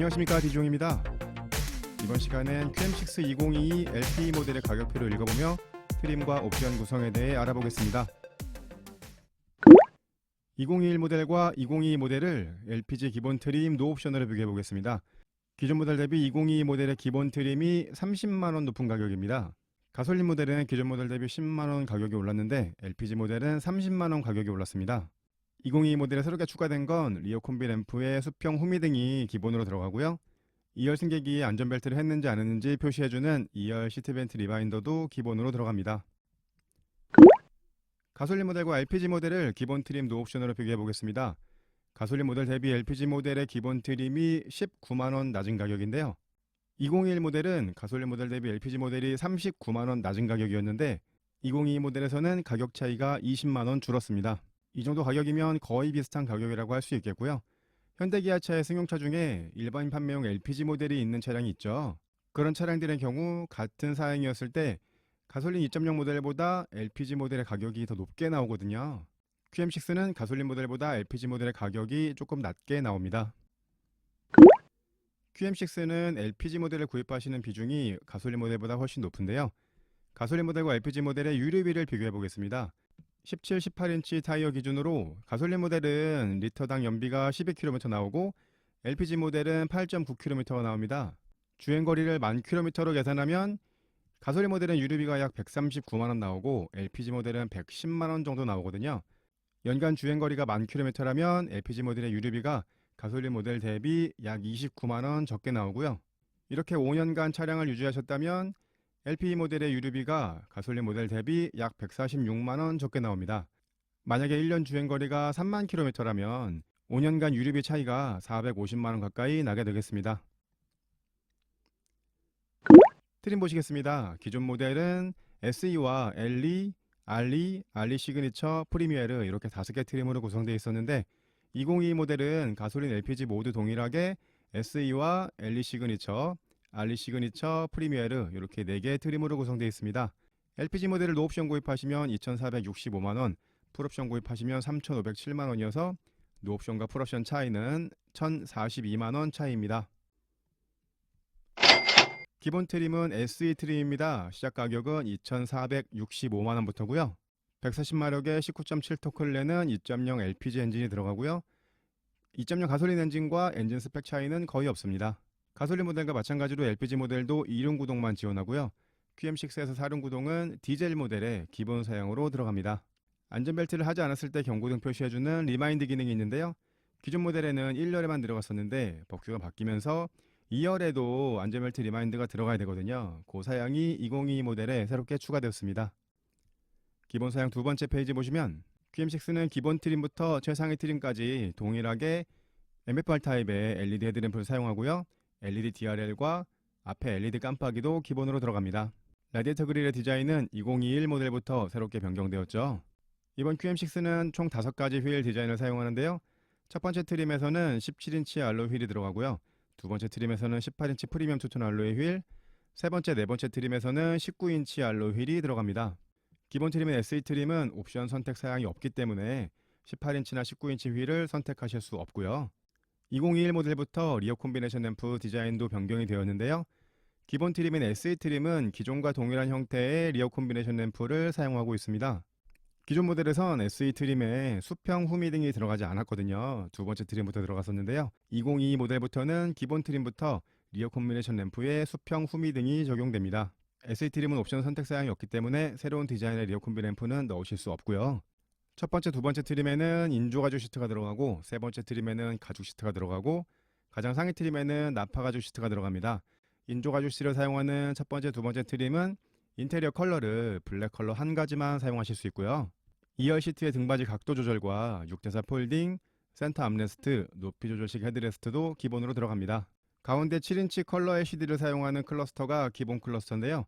안녕하십니까, 디종입니다. 이번 시간엔 QM6 2022 LP 모델의 가격표를 읽어보며 트림과 옵션 구성에 대해 알아보겠습니다. 2021 모델과 2022 모델을 LPG 기본 트림 노옵션으로 비교해보겠습니다. 기존 모델 대비 2022 모델의 기본 트림이 30만원 높은 가격입니다. 가솔린 모델은 기존 모델 대비 10만원 가격이 올랐는데 LPG 모델은 30만원 가격이 올랐습니다. 2022 모델에 새롭게 추가된 건 리어 콤비 램프의 수평 후미등이 기본으로 들어가고요. 2열 승객이 안전벨트를 했는지 안 했는지 표시해주는 2열 시트벤트 리바인더도 기본으로 들어갑니다. 가솔린 모델과 LPG 모델을 기본 트림 노옵션으로 비교해보겠습니다. 가솔린 모델 대비 LPG 모델의 기본 트림이 19만원 낮은 가격인데요. 2021 모델은 가솔린 모델 대비 LPG 모델이 39만원 낮은 가격이었는데 2022 모델에서는 가격 차이가 20만원 줄었습니다. 이 정도 가격이면 거의 비슷한 가격이라고 할 수 있겠고요. 현대기아차의 승용차 중에 일반 판매용 LPG 모델이 있는 차량이 있죠. 그런 차량들의 경우 같은 사양이었을 때 가솔린 2.0 모델보다 LPG 모델의 가격이 더 높게 나오거든요. QM6는 가솔린 모델보다 LPG 모델의 가격이 조금 낮게 나옵니다. QM6는 LPG 모델을 구입하시는 비중이 가솔린 모델보다 훨씬 높은데요. 가솔린 모델과 LPG 모델의 유류비를 비교해 보겠습니다. 17, 18인치 타이어 기준으로 가솔린 모델은 리터당 연비가 12km 나오고 LPG 모델은 8.9km가 나옵니다. 주행거리를 10,000km로 계산하면 가솔린 모델은 유류비가 약 139만원 나오고 LPG 모델은 110만원 정도 나오거든요. 연간 주행거리가 10,000km라면 LPG 모델의 유류비가 가솔린 모델 대비 약 29만원 적게 나오고요. 이렇게 5년간 차량을 유지하셨다면 LPG 모델의 유류비가 가솔린 모델 대비 약 146만원 적게 나옵니다. 만약에 1년 주행거리가 3만 km라면 5년간 유류비 차이가 450만원 가까이 나게 되겠습니다. 트림 보시겠습니다. 기존 모델은 SE와 LE, RE, RE 시그니처, 프리미에르 이렇게 5개 트림으로 구성되어 있었는데 2022 모델은 가솔린 LPG 모두 동일하게 SE와 LE 시그니처, RE 시그니처, 프리미에르 이렇게 4개의 트림으로 구성되어 있습니다. LPG 모델을 노옵션 구입하시면 2,465만원, 풀옵션 구입하시면 3,507만원이어서 노옵션과 풀옵션 차이는 1,042만원 차이입니다. 기본 트림은 SE 트림입니다. 시작 가격은 2,465만원부터고요. 140마력의 19.7토크를 내는 2.0 LPG 엔진이 들어가고요. 2.0 가솔린 엔진과 엔진 스펙 차이는 거의 없습니다. 가솔린 모델과 마찬가지로 LPG 모델도 2륜 구동만 지원하고요. QM6에서 4륜 구동은 디젤 모델의 기본 사양으로 들어갑니다. 안전벨트를 하지 않았을 때 경고등 표시해주는 리마인드 기능이 있는데요. 기존 모델에는 1열에만 들어갔었는데 법규가 바뀌면서 2열에도 안전벨트 리마인드가 들어가야 되거든요. 그 사양이 2022 모델에 새롭게 추가되었습니다. 기본 사양 두 번째 페이지 보시면 QM6는 기본 트림부터 최상위 트림까지 동일하게 MFR 타입의 LED 헤드램프를 사용하고요. LED DRL과 앞에 LED 깜빡이도 기본으로 들어갑니다. 라디에이터 그릴의 디자인은 2021 모델부터 새롭게 변경되었죠. 이번 QM6는 총 5가지 휠 디자인을 사용하는데요. 첫 번째 트림에서는 17인치 알로이 휠이 들어가고요. 두 번째 트림에서는 18인치 프리미엄 투톤 알로이 휠, 세 번째, 네 번째 트림에서는 19인치 알로이 휠이 들어갑니다. 기본 트림인 SE 트림은 옵션 선택 사양이 없기 때문에 18인치나 19인치 휠을 선택하실 수 없고요. 2021 모델부터 리어 콤비네이션 램프 디자인도 변경이 되었는데요. 기본 트림인 SE 트림은 기존과 동일한 형태의 리어 콤비네이션 램프를 사용하고 있습니다. 기존 모델에선 SE 트림에 수평 후미등이 들어가지 않았거든요. 두 번째 트림부터 들어갔었는데요. 2022 모델부터는 기본 트림부터 리어 콤비네이션 램프에 수평 후미등이 적용됩니다. SE 트림은 옵션 선택 사양이 없기 때문에 새로운 디자인의 리어 콤비 램프는 넣으실 수 없고요. 첫 번째, 두 번째 트림에는 인조 가죽 시트가 들어가고 세 번째 트림에는 가죽 시트가 들어가고 가장 상위 트림에는 나파 가죽 시트가 들어갑니다. 인조 가죽 시트를 사용하는 첫 번째, 두 번째 트림은 인테리어 컬러를 블랙 컬러 한 가지만 사용하실 수 있고요. 2열 시트의 등받이 각도 조절과 6대4 폴딩, 센터 암레스트, 높이 조절식 헤드레스트도 기본으로 들어갑니다. 가운데 7인치 컬러 LCD를 사용하는 클러스터가 기본 클러스터인데요.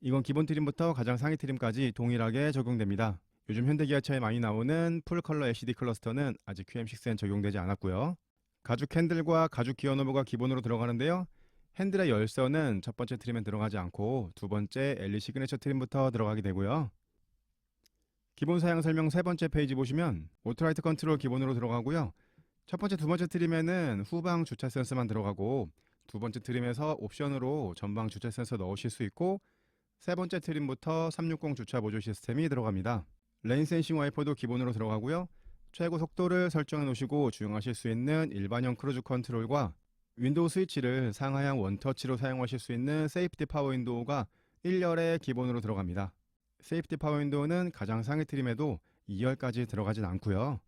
이건 기본 트림부터 가장 상위 트림까지 동일하게 적용됩니다. 요즘 현대기아차에 많이 나오는 풀 컬러 LCD 클러스터는 아직 QM6엔 적용되지 않았고요. 가죽 핸들과 가죽 기어 노브가 기본으로 들어가는데요. 핸들의 열선은 첫 번째 트림엔 들어가지 않고 두 번째 LE 시그니처 트림부터 들어가게 되고요. 기본 사양 설명 세 번째 페이지 보시면 오토라이트 컨트롤 기본으로 들어가고요. 첫 번째, 두 번째 트림에는 후방 주차 센서만 들어가고 두 번째 트림에서 옵션으로 전방 주차 센서 넣으실 수 있고 세 번째 트림부터 360 주차 보조 시스템이 들어갑니다. 레인 센싱 와이퍼도 기본으로 들어가고요. 최고 속도를 설정해 놓으시고 주행하실 수 있는 일반형 크루즈 컨트롤과 윈도우 스위치를 상하향 원터치로 사용하실 수 있는 세이프티 파워 윈도우가 1열에 기본으로 들어갑니다. 세이프티 파워 윈도우는 가장 상위 트림에도 2열까지 들어가진 않고요.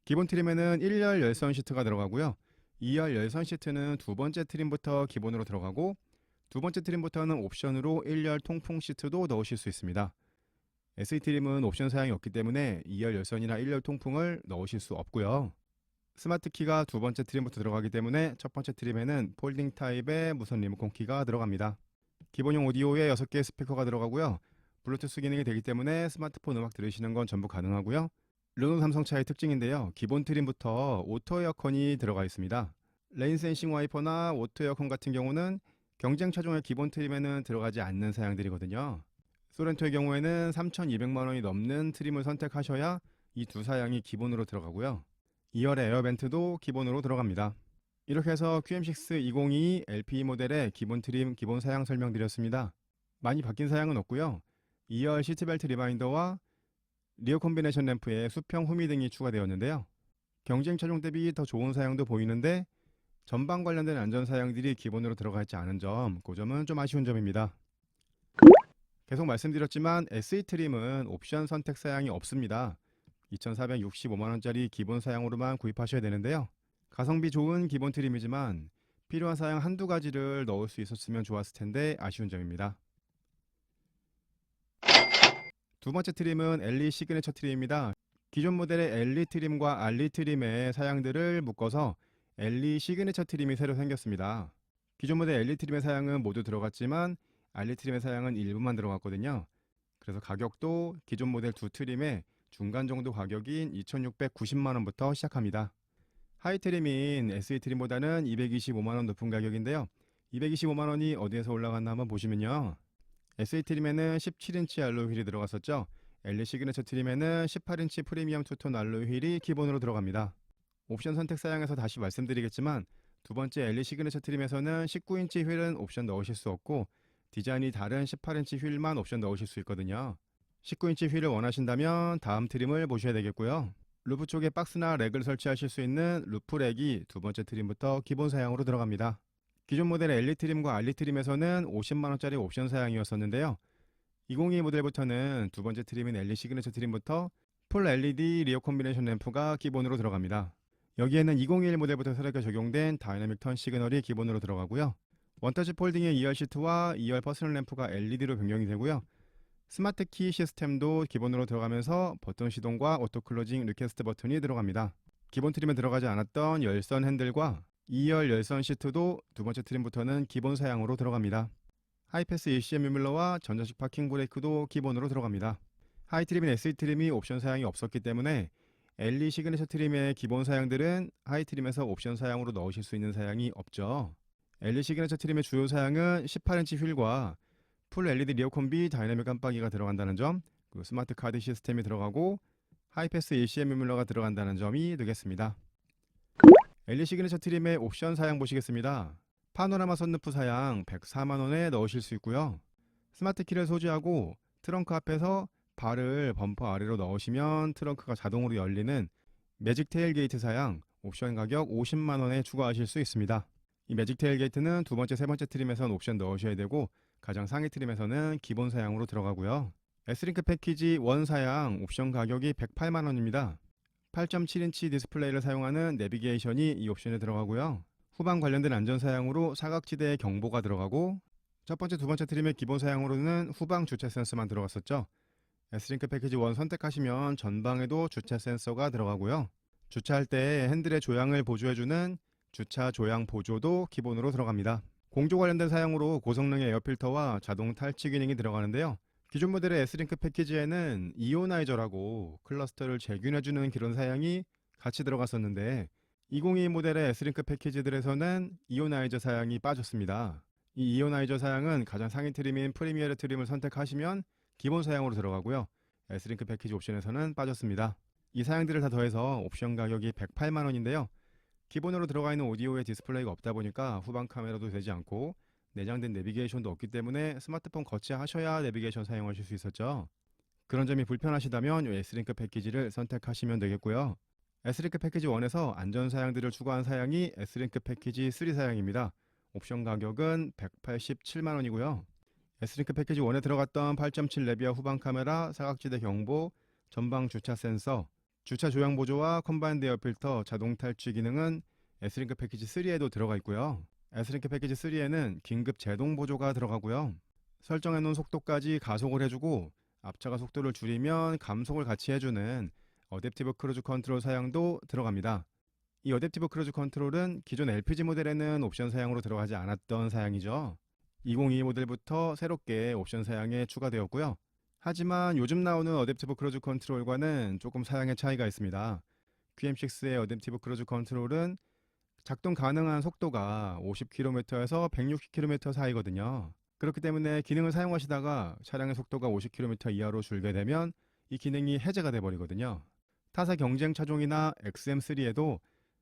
기본 트림에는 1열 열선 시트가 들어가고요. 2열 열선 시트는 두 번째 트림부터 기본으로 들어가고 두 번째 트림부터는 옵션으로 1열 통풍 시트도 넣으실 수 있습니다. SE 트림은 옵션 사양이 없기 때문에 2열 열선이나 1열 통풍을 넣으실 수 없고요. 스마트 키가 두 번째 트림부터 들어가기 때문에 첫 번째 트림에는 폴딩 타입의 무선 리모컨 키가 들어갑니다. 기본용 오디오에 6개의 스피커가 들어가고요. 블루투스 기능이 되기 때문에 스마트폰 음악 들으시는 건 전부 가능하고요. 르노 삼성차의 특징인데요. 기본 트림부터 오토 에어컨이 들어가 있습니다. 레인 센싱 와이퍼나 오토 에어컨 같은 경우는 경쟁 차종의 기본 트림에는 들어가지 않는 사양들이거든요. 소렌토의 경우에는 3,200만원이 넘는 트림을 선택하셔야 이 두 사양이 기본으로 들어가고요. 2열의 에어벤트도 기본으로 들어갑니다. 이렇게 해서 QM6 2022 LPE 모델의 기본 트림, 기본 사양 설명드렸습니다. 많이 바뀐 사양은 없고요. 2열 시트벨트 리마인더와 리어 콤비네이션 램프에 수평 후미 등이 추가되었는데요. 경쟁 차종 대비 더 좋은 사양도 보이는데 전방 관련된 안전 사양들이 기본으로 들어가 있지 않은 점, 그 점은 좀 아쉬운 점입니다. 계속 말씀드렸지만 SE 트림은 옵션 선택 사양이 없습니다. 2,465만원짜리 기본 사양으로만 구입하셔야 되는데요. 가성비 좋은 기본 트림이지만 필요한 사양 한두 가지를 넣을 수 있었으면 좋았을 텐데 아쉬운 점입니다. 두 번째 트림은 엘리 시그니처 트림입니다. 기존 모델의 엘리 트림과 알리 트림의 사양들을 묶어서 엘리 시그니처 트림이 새로 생겼습니다. 기존 모델 엘리 트림의 사양은 모두 들어갔지만 알리 트림의 사양은 일부만 들어갔거든요. 그래서 가격도 기존 모델 두 트림의 중간 정도 가격인 2,690만원부터 시작합니다. 하이 트림인 SE 트림보다는 225만원 높은 가격인데요. 225만원이 어디에서 올라갔나 한번 보시면요. SE 트림에는 17인치 알로이 휠이 들어갔었죠. 엘리 시그니처 트림에는 18인치 프리미엄 투톤 알로이 휠이 기본으로 들어갑니다. 옵션 선택 사양에서 다시 말씀드리겠지만 두 번째 엘리 시그니처 트림에서는 19인치 휠은 옵션 넣으실 수 없고 디자인이 다른 18인치 휠만 옵션 넣으실 수 있거든요. 19인치 휠을 원하신다면 다음 트림을 보셔야 되겠고요. 루프 쪽에 박스나 렉을 설치하실 수 있는 루프 렉이 두 번째 트림부터 기본 사양으로 들어갑니다. 기존 모델의 엘리 트림과 알리 트림에서는 50만원짜리 옵션 사양이었었는데요. 2022 모델부터는 두 번째 트림인 엘리 시그니처 트림부터 풀 LED 리어 콤비네이션 램프가 기본으로 들어갑니다. 여기에는 2021 모델부터 새롭게 적용된 다이나믹 턴 시그널이 기본으로 들어가고요. 원터치 폴딩의 2열 시트와 2열 퍼스널 램프가 LED로 변경이 되고요. 스마트 키 시스템도 기본으로 들어가면서 버튼 시동과 오토 클로징 리퀘스트 버튼이 들어갑니다. 기본 트림에 들어가지 않았던 열선 핸들과 2열 열선 시트도 두 번째 트림부터는 기본 사양으로 들어갑니다. 하이패스 ECM 유밀러와 전자식 파킹 브레이크도 기본으로 들어갑니다. 하이 트림인 SE 트림이 옵션 사양이 없었기 때문에 엘리 시그니처 트림의 기본 사양들은 하이 트림에서 옵션 사양으로 넣으실 수 있는 사양이 없죠. 엘리 시그니처 트림의 주요 사양은 18인치 휠과 풀 LED 리어 콤비 다이나믹 깜빡이가 들어간다는 점, 그리고 스마트 카드 시스템이 들어가고 하이패스 ECM 유밀러가 들어간다는 점이 되겠습니다. 엘리 시그니처 트림의 옵션 사양 보시겠습니다. 파노라마 선루프 사양 104만원에 넣으실 수 있고요. 스마트 키를 소지하고 트렁크 앞에서 발을 범퍼 아래로 넣으시면 트렁크가 자동으로 열리는 매직 테일게이트 사양 옵션 가격 50만원에 추가하실 수 있습니다. 이 매직 테일게이트는 두 번째, 세 번째 트림에서는 옵션 넣으셔야 되고 가장 상위 트림에서는 기본 사양으로 들어가고요. S링크 패키지 1 사양 옵션 가격이 108만원입니다. 8.7인치 디스플레이를 사용하는 내비게이션이 이 옵션에 들어가고요. 후방 관련된 안전 사양으로 사각지대의 경보가 들어가고 첫 번째, 두 번째 트림의 기본 사양으로는 후방 주차 센서만 들어갔었죠. S링크 패키지 1 선택하시면 전방에도 주차 센서가 들어가고요. 주차할 때 핸들의 조향을 보조해주는 주차 조향 보조도 기본으로 들어갑니다. 공조 관련된 사양으로 고성능의 에어필터와 자동 탈취 기능이 들어가는데요. 기존 모델의 S링크 패키지에는 이오나이저라고 클러스터를 재균해주는 기본 사양이 같이 들어갔었는데 2022 모델의 S링크 패키지들에서는 이오나이저 사양이 빠졌습니다. 이 이오나이저 사양은 가장 상위 트림인 프리미어 트림을 선택하시면 기본 사양으로 들어가고요. S링크 패키지 옵션에서는 빠졌습니다. 이 사양들을 다 더해서 옵션 가격이 108만원인데요. 기본으로 들어가 있는 오디오에 디스플레이가 없다 보니까 후방 카메라도 되지 않고 내장된 내비게이션도 없기 때문에 스마트폰 거치하셔야 내비게이션 사용하실 수 있었죠. 그런 점이 불편하시다면 이 S링크 패키지를 선택하시면 되겠고요. S링크 패키지 1에서 안전 사양들을 추가한 사양이 S링크 패키지 3 사양입니다. 옵션 가격은 187만 원이고요. S링크 패키지 1에 들어갔던 8.7 레비아 후방 카메라, 사각지대 경보, 전방 주차 센서, 주차 조향 보조와 컴바인드 에어 필터, 자동 탈취 기능은 S링크 패키지 3에도 들어가 있고요. S링크 패키지 3에는 긴급 제동 보조가 들어가고요. 설정해 놓은 속도까지 가속을 해주고 앞차가 속도를 줄이면 감속을 같이 해주는 어댑티브 크루즈 컨트롤 사양도 들어갑니다. 이 어댑티브 크루즈 컨트롤은 기존 LPG 모델에는 옵션 사양으로 들어가지 않았던 사양이죠. 2022 모델부터 새롭게 옵션 사양에 추가되었고요. 하지만 요즘 나오는 어댑티브 크루즈 컨트롤과는 조금 사양의 차이가 있습니다. QM6의 어댑티브 크루즈 컨트롤은 작동 가능한 속도가 50km에서 160km 사이거든요. 그렇기 때문에 기능을 사용하시다가 차량의 속도가 50km 이하로 줄게 되면 이 기능이 해제가 돼버리거든요. 타사 경쟁 차종이나 XM3에도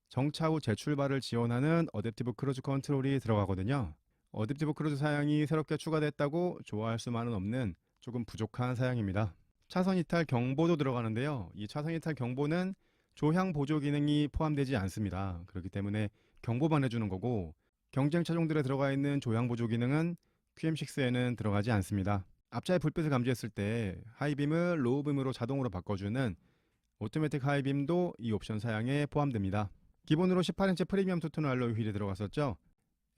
정차 후 재출발을 지원하는 어댑티브 크루즈 컨트롤이 들어가거든요. 어댑티브 크루즈 사양이 새롭게 추가됐다고 좋아할 수만은 없는 조금 부족한 사양입니다. 차선 이탈 경보도 들어가는데요. 이 차선 이탈 경보는 조향 보조 기능이 포함되지 않습니다. 그렇기 때문에 경보만 해주는 거고, 경쟁 차종들에 들어가 있는 조향 보조 기능은 QM6에는 들어가지 않습니다. 앞차의 불빛을 감지했을 때 하이빔을 로우빔으로 자동으로 바꿔주는 오토매틱 하이빔도 이 옵션 사양에 포함됩니다. 기본으로 18인치 프리미엄 투톤 알로이 휠이 들어갔었죠.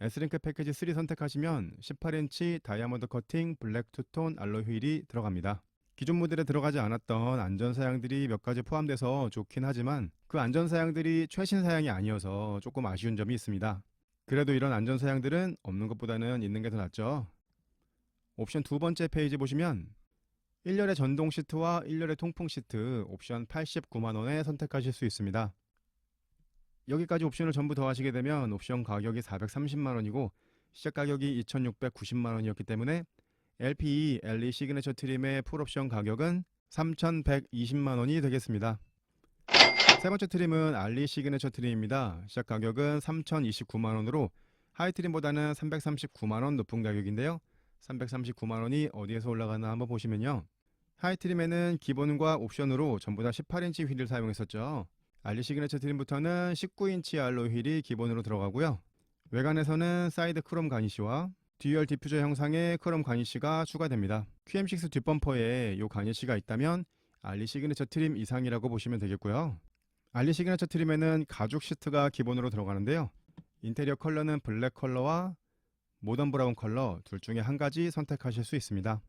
S링크 패키지 3 선택하시면 18인치 다이아몬드 커팅 블랙 투톤 알로이 휠이 들어갑니다. 기존 모델에 들어가지 않았던 안전사양들이 몇 가지 포함돼서 좋긴 하지만 그 안전사양들이 최신 사양이 아니어서 조금 아쉬운 점이 있습니다. 그래도 이런 안전사양들은 없는 것보다는 있는 게 더 낫죠. 옵션 두 번째 페이지 보시면 1열의 전동 시트와 1열의 통풍 시트 옵션 89만원에 선택하실 수 있습니다. 여기까지 옵션을 전부 더하시게 되면 옵션 가격이 430만원이고 시작 가격이 2690만원이었기 때문에 LPE LE 시그니처 트림의 풀옵션 가격은 3120만원이 되겠습니다. 세 번째 트림은 알리 시그니처 트림입니다. 시작 가격은 3029만원으로 하이 트림보다는 339만원 높은 가격인데요. 339만원이 어디에서 올라가나 한번 보시면요. 하이 트림에는 기본과 옵션으로 전부 다 18인치 휠을 사용했었죠. 알리 시그니처 트림부터는 19인치 알로이 휠이 기본으로 들어가고요. 외관에서는 사이드 크롬 가니쉬와 듀얼 디퓨저 형상의 크롬 가니쉬가 추가됩니다. QM6 뒷범퍼에 이 가니쉬가 있다면 알리 시그니처 트림 이상이라고 보시면 되겠고요. 알리 시그니처 트림에는 가죽 시트가 기본으로 들어가는데요. 인테리어 컬러는 블랙 컬러와 모던 브라운 컬러 둘 중에 한 가지 선택하실 수 있습니다.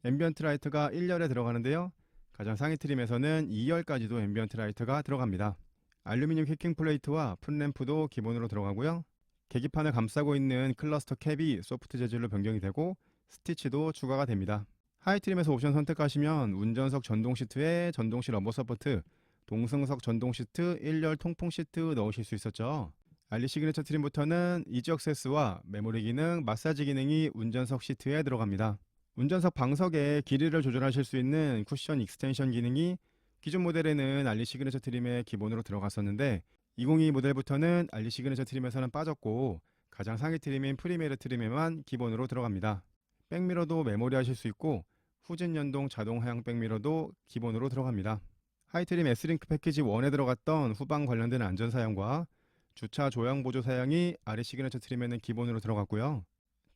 앰비언트 라이트가 1열에 들어가는데요. 가장 상위 트림에서는 2열까지도 앰비언트 라이트가 들어갑니다. 알루미늄 히킹 플레이트와 풋램프도 기본으로 들어가고요. 계기판을 감싸고 있는 클러스터 캡이 소프트 재질로 변경이 되고 스티치도 추가가 됩니다. 하이 트림에서 옵션 선택하시면 운전석 전동 시트에 전동실 러버 서포트, 동승석 전동 시트, 1열 통풍 시트 넣으실 수 있었죠. 알리 시그니처 트림부터는 이지 액세스와 메모리 기능, 마사지 기능이 운전석 시트에 들어갑니다. 운전석 방석의 길이를 조절하실 수 있는 쿠션 익스텐션 기능이 기존 모델에는 알리 시그니처 트림에 기본으로 들어갔었는데 2022 모델부터는 알리 시그니처 트림에서는 빠졌고 가장 상위 트림인 프리메르 트림에만 기본으로 들어갑니다. 백미러도 메모리 하실 수 있고 후진 연동 자동 하향 백미러도 기본으로 들어갑니다. 하이 트림 S링크 패키지 1에 들어갔던 후방 관련된 안전 사양과 주차 조향 보조 사양이 알리 시그니처 트림에는 기본으로 들어갔고요.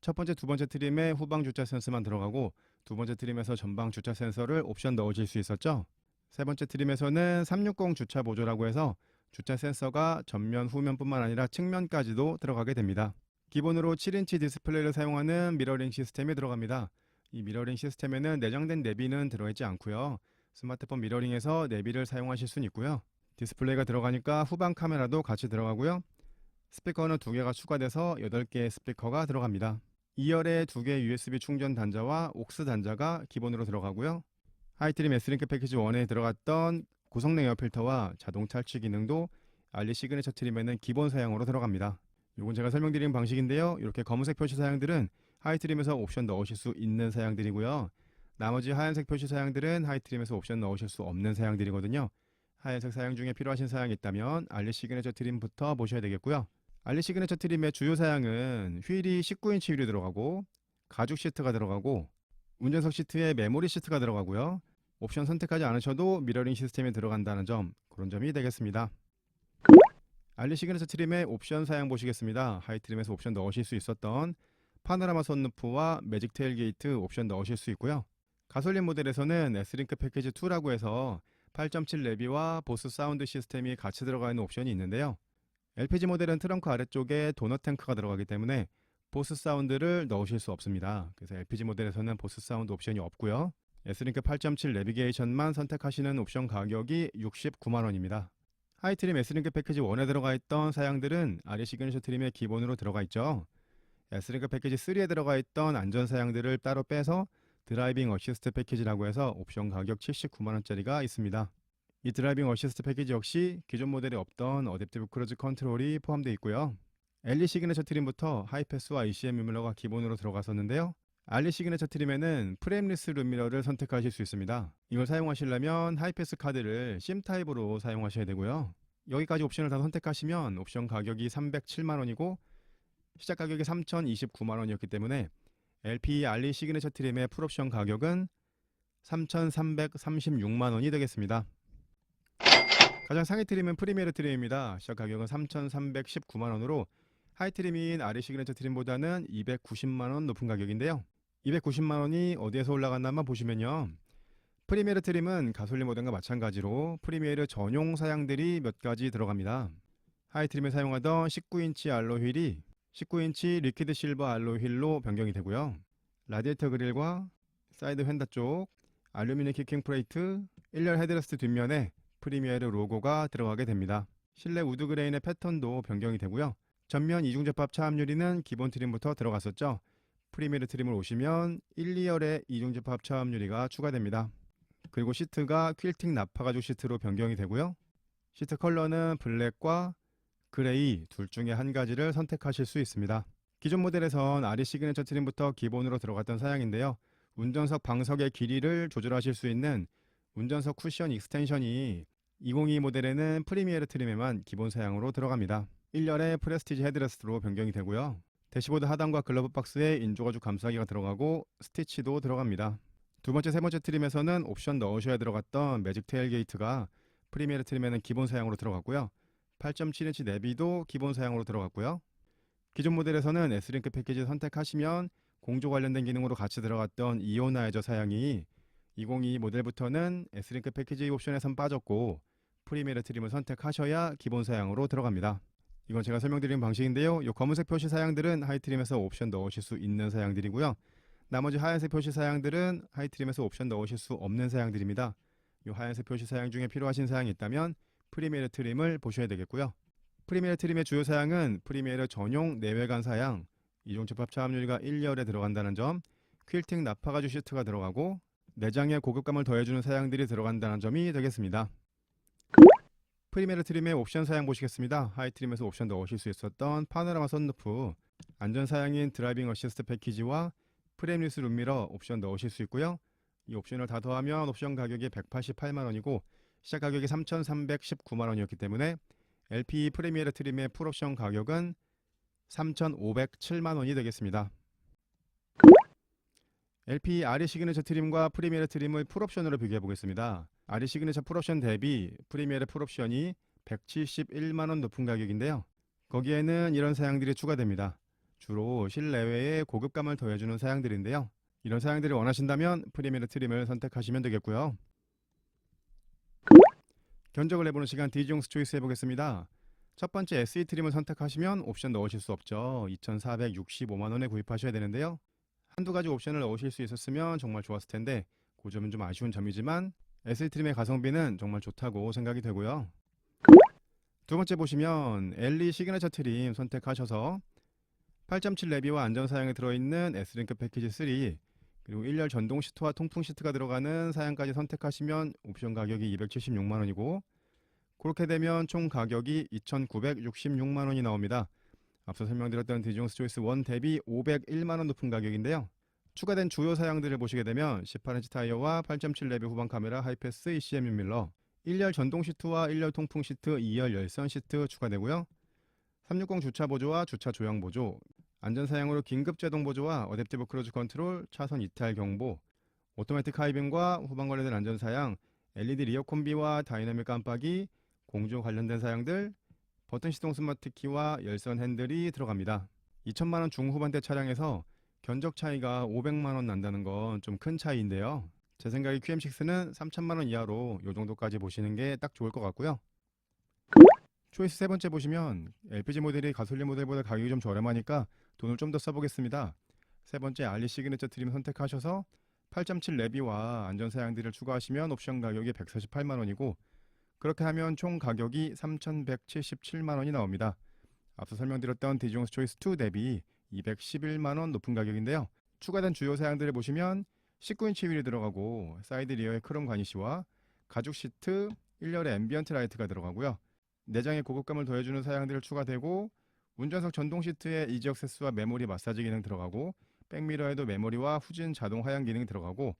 첫 번째, 두 번째 트림에 후방 주차 센서만 들어가고 두 번째 트림에서 전방 주차 센서를 옵션 넣으실 수 있었죠. 세 번째 트림에서는 360 주차 보조라고 해서 주차 센서가 전면, 후면뿐만 아니라 측면까지도 들어가게 됩니다. 기본으로 7인치 디스플레이를 사용하는 미러링 시스템이 들어갑니다. 이 미러링 시스템에는 내장된 내비는 들어있지 않고요. 스마트폰 미러링에서 내비를 사용하실 수는 있고요. 디스플레이가 들어가니까 후방 카메라도 같이 들어가고요. 스피커는 2개가 추가돼서 8개의 스피커가 들어갑니다. 2열에 2개의 USB 충전 단자와 옥스 단자가 기본으로 들어가고요. 하이트림 S링크 패키지 1에 들어갔던 고성능 에어 필터와 자동 탈취 기능도 알리 시그니처 트림에는 기본 사양으로 들어갑니다. 이건 제가 설명드린 방식인데요. 이렇게 검은색 표시 사양들은 하이트림에서 옵션 넣으실 수 있는 사양들이고요. 나머지 하얀색 표시 사양들은 하이트림에서 옵션 넣으실 수 없는 사양들이거든요. 하얀색 사양 중에 필요하신 사양이 있다면 알리 시그네처 트림부터 보셔야 되겠고요. 알리 시그네처 트림의 주요 사양은 휠이 19인치 휠이 들어가고 가죽 시트가 들어가고 운전석 시트에 메모리 시트가 들어가고요. 옵션 선택하지 않으셔도 미러링 시스템이 들어간다는 점, 그런 점이 되겠습니다. 알리 시그네처 트림의 옵션 사양 보시겠습니다. 하이 트림에서 옵션 넣으실 수 있었던 파노라마 선루프와 매직 테일게이트 옵션 넣으실 수 있고요. 가솔린 모델에서는 S링크 패키지 2라고 해서 8.7 내비와 보스 사운드 시스템이 같이 들어가 있는 옵션이 있는데요. LPG 모델은 트렁크 아래쪽에 도넛 탱크가 들어가기 때문에 보스 사운드를 넣으실 수 없습니다. 그래서 LPG 모델에서는 보스 사운드 옵션이 없고요. S링크 8.7 내비게이션만 선택하시는 옵션 가격이 69만원입니다. 하이트림 S링크 패키지 1에 들어가 있던 사양들은 아리 시그니처 트림에 기본으로 들어가 있죠. S링크 패키지 3에 들어가 있던 안전 사양들을 따로 빼서 드라이빙 어시스트 패키지라고 해서 옵션 가격 79만원짜리가 있습니다. 이 드라이빙 어시스트 패키지 역시 기존 모델에 없던 어댑티브 크루즈 컨트롤이 포함되어 있고요. 엘리 시그네처 트림부터 하이패스와 ECM 룸미러가 기본으로 들어갔었는데요. 알리 시그네처 트림에는 프레임리스 룸미러를 선택하실 수 있습니다. 이걸 사용하시려면 하이패스 카드를 심 타입으로 사용하셔야 되고요. 여기까지 옵션을 다 선택하시면 옵션 가격이 307만원이고 시작 가격이 3029만원이었기 때문에 LPE 알리 시그네처 트림의 풀옵션 가격은 3336만원이 되겠습니다. 가장 상위 트림은 프리미어르 트림입니다. 시작 가격은 3319만원으로 하이 트림인 아리 시그네처 트림보다는 290만원 높은 가격인데요. 290만원이 어디에서 올라갔나 한번 보시면요. 프리미어르 트림은 가솔린 모델과 마찬가지로 프리미어르 전용 사양들이 몇 가지 들어갑니다. 하이 트림에 사용하던 19인치 알로 휠이 19인치 리퀴드 실버 알로 휠로 변경이 되고요. 라디에이터 그릴과 사이드 휀다 쪽, 알루미늄 키킹 플레이트, 1열 헤드레스트 뒷면에 프리미어르 로고가 들어가게 됩니다. 실내 우드 그레인의 패턴도 변경이 되고요. 전면 이중접합 차압 유리는 기본 트림부터 들어갔었죠. 프리미어르 트림을 오시면 1, 2열에 이중접합 차압 유리가 추가됩니다. 그리고 시트가 퀼팅 나파 가죽 시트로 변경이 되고요. 시트 컬러는 블랙과 그레이 둘 중에 한 가지를 선택하실 수 있습니다. 기존 모델에선 아리 시그네처 트림부터 기본으로 들어갔던 사양인데요. 운전석 방석의 길이를 조절하실 수 있는 운전석 쿠션 익스텐션이 2022 모델에는 프리미어르 트림에만 기본 사양으로 들어갑니다. 1열에 프레스티지 헤드레스트로 변경이 되고요. 대시보드 하단과 글러브 박스에 인조가죽 감싸기가 들어가고 스티치도 들어갑니다. 두 번째, 세 번째 트림에서는 옵션 넣으셔야 들어갔던 매직 테일게이트가 프리미어르 트림에는 기본 사양으로 들어갔고요. 8.7인치 내비도 기본 사양으로 들어갔고요. 기존 모델에서는 S링크 패키지 선택하시면 공조 관련된 기능으로 같이 들어갔던 이오나이저 사양이 2022 모델부터는 S링크 패키지 옵션에선 빠졌고 프리미어르 트림을 선택하셔야 기본 사양으로 들어갑니다. 이건 제가 설명드린 방식인데요. 이 검은색 표시 사양들은 하이트림에서 옵션 넣으실 수 있는 사양들이고요. 나머지 하얀색 표시 사양들은 하이트림에서 옵션 넣으실 수 없는 사양들입니다. 이 하얀색 표시 사양 중에 필요하신 사양이 있다면 프리미어르 트림을 보셔야 되겠고요. 프리미어르 트림의 주요 사양은 프리미어르 전용 내외관 사양, 이중접합 차압유리가 1열에 들어간다는 점, 퀼팅 나파가죽 시트가 들어가고 내장에 고급감을 더해주는 사양들이 들어간다는 점이 되겠습니다. 프리미어르 트림의 옵션 사양 보시겠습니다. 하이 트림에서 옵션 넣으실 수 있었던 파노라마 선루프, 안전 사양인 드라이빙 어시스트 패키지와 프레임리스 룸미러 옵션 넣으실 수 있고요. 이 옵션을 다 더하면 옵션 가격이 188만원이고 시작 가격이 3319만원이었기 때문에 LPE 프리미어르 트림의 풀옵션 가격은 3507만원이 되겠습니다. LPE 아리 시그네처 트림과 프리미어르 트림을 풀옵션으로 비교해 보겠습니다. 아리 시그네처 풀옵션 대비 프리미어르 풀옵션이 171만원 높은 가격인데요. 거기에는 이런 사양들이 추가됩니다. 주로 실내외에 고급감을 더해주는 사양들인데요. 이런 사양들을 원하신다면 프리미어르 트림을 선택하시면 되겠고요. 견적을 해보는 시간 디지용스 초이스 해보겠습니다. 첫 번째 SE 트림을 선택하시면 옵션 넣으실 수 없죠. 2,465만원에 구입하셔야 되는데요. 한두 가지 옵션을 넣으실 수 있었으면 정말 좋았을 텐데 그 점은 좀 아쉬운 점이지만 SE 트림의 가성비는 정말 좋다고 생각이 되고요. 두 번째 보시면 엘리 시그네처 트림 선택하셔서 8.7 내비와 안전 사양에 들어있는 S링크 패키지 3 그리고 1열 전동 시트와 통풍 시트가 들어가는 사양까지 선택하시면 옵션 가격이 276만원이고 그렇게 되면 총 가격이 2,966만원이 나옵니다. 앞서 설명드렸던 디지용스 초이스 1 대비 501만원 높은 가격인데요. 추가된 주요 사양들을 보시게 되면 18인치 타이어와 8.7 내비 후방 카메라, 하이패스, ECM 룸밀러, 1열 전동 시트와 1열 통풍 시트, 2열 열선 시트 추가되고요. 360 주차 보조와 주차 조향 보조, 안전 사양으로 긴급 제동 보조와 어댑티브 크루즈 컨트롤, 차선 이탈 경보, 오토매틱 하이빔과 후방 관련된 안전 사양, LED 리어 콤비와 다이나믹 깜빡이, 공조 관련된 사양들, 버튼 시동 스마트 키와 열선 핸들이 들어갑니다. 2천만 원 중후반대 차량에서 견적 차이가 500만 원 난다는 건 좀 큰 차이인데요. 제 생각에 QM6는 3천만 원 이하로 이 정도까지 보시는 게 딱 좋을 것 같고요. 초이스 세 번째 보시면 LPG 모델이 가솔린 모델보다 가격이 좀 저렴하니까 돈을 좀 더 써보겠습니다. 세 번째 알리 시그니처 트림 선택하셔서 8.7 내비와 안전사양들을 추가하시면 옵션 가격이 148만 원이고, 그렇게 하면 총 가격이 3,177만 원이 나옵니다. 앞서 설명드렸던 디지용스 초이스 2 대비 211만 원 높은 가격인데요. 추가된 주요 사양들을 보시면 19인치 휠이 들어가고 사이드 리어의 크롬 가니쉬와 가죽 시트, 1열의 앰비언트 라이트가 들어가고요. 내장의 고급감을 더해주는 사양들을 추가되고, 운전석 전동 시트에 이지 액세스와 메모리 마사지 기능 들어가고, 백미러에도 메모리와 후진 자동 하향 기능이 들어가고,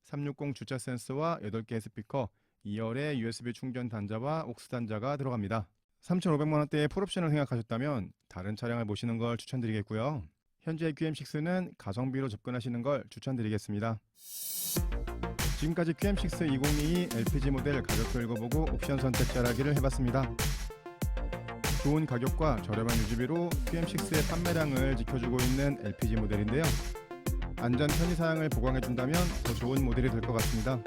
360 주차 센서와 8개의 스피커, 2열의 USB 충전 단자와 옥스 단자가 들어갑니다. 3,500만 원대의 풀옵션을 생각하셨다면 다른 차량을 보시는 걸 추천드리겠고요. 현재 QM6는 가성비로 접근하시는 걸 추천드리겠습니다. 지금까지 QM6 2022 LPG 모델 가격표 읽어보고 옵션 선택 잘하기를 해봤습니다. 좋은 가격과 저렴한 유지비로 QM6의 판매량을 지켜주고 있는 LPG 모델인데요. 안전 편의사양을 보강해준다면 더 좋은 모델이 될 것 같습니다.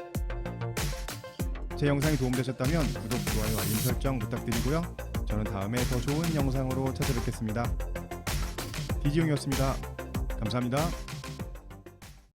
제 영상이 도움되셨다면 구독, 좋아요, 알림 설정 부탁드리고요. 저는 다음에 더 좋은 영상으로 찾아뵙겠습니다. 디지용이었습니다. 감사합니다.